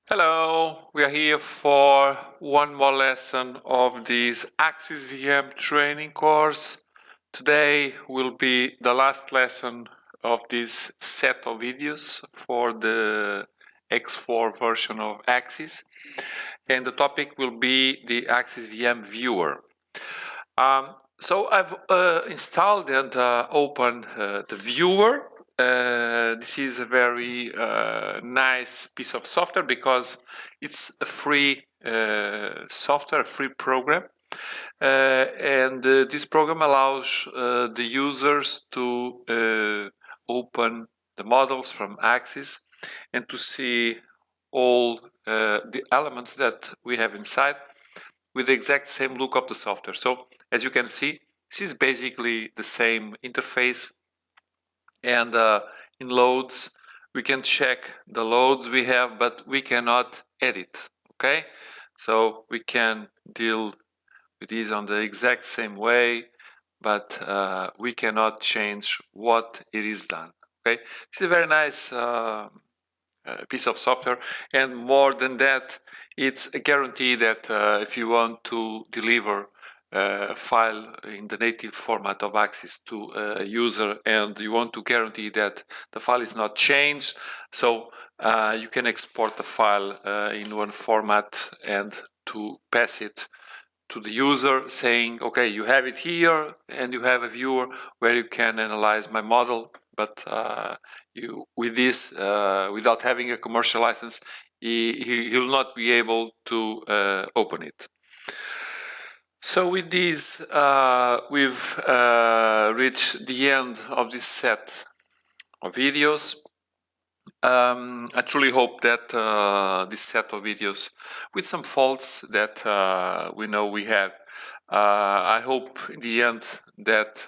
Hello, we are here for one more lesson of this AxisVM training course. Today will be the last lesson of this set of videos for the X4 version of Axis, and the topic will be the AxisVM Viewer. So I've installed and opened the viewer. This is a very nice piece of software because it's a free software, a free program. And this program allows the users to open the models from Axis and to see all the elements that we have inside with the exact same look of the software. So as you can see, this is basically the same interface, and in loads we can check the loads we have, but we cannot edit. Okay, so we can deal with these on the exact same way, but we cannot change what it is done. Okay, it's a very nice piece of software, and more than that, it's a guarantee that if you want to deliver a file in the native format of Axis to a user and you want to guarantee that the file is not changed, so you can export the file in one format and to pass it to the user saying, okay, you have it here and you have a viewer where you can analyze my model, but with this, without having a commercial license, he will not be able to open it. So with this, we've reached the end of this set of videos. I truly hope that this set of videos, with some faults that we know we have, I hope in the end that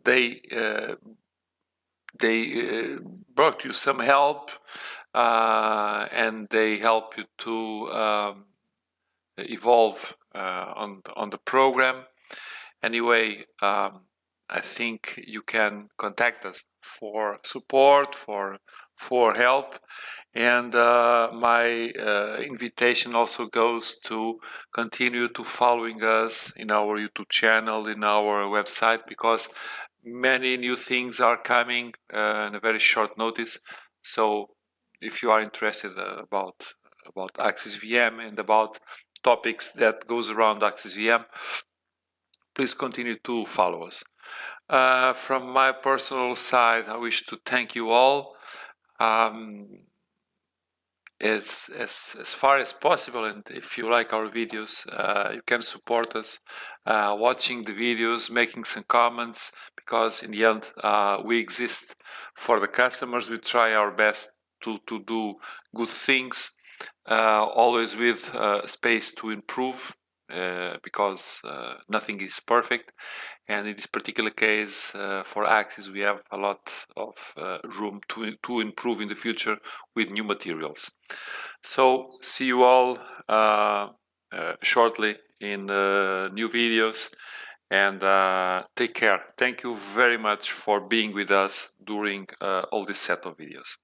they brought you some help, and they help you to evolve on the program. Anyway, I think you can contact us for support, for help, and my invitation also goes to continue to following us in our YouTube channel, in our website, because many new things are coming in a very short notice. So if you are interested about AxisVM and about topics that goes around AxisVM, please continue to follow us. From my personal side, I wish to thank you all. As far as possible, and if you like our videos, you can support us watching the videos, making some comments, because in the end we exist for the customers. We try our best to do good things, always with space to improve, because nothing is perfect, and in this particular case for Axis we have a lot of room to improve in the future with new materials. So see you all shortly in new videos, and take care. Thank you very much for being with us during all this set of videos.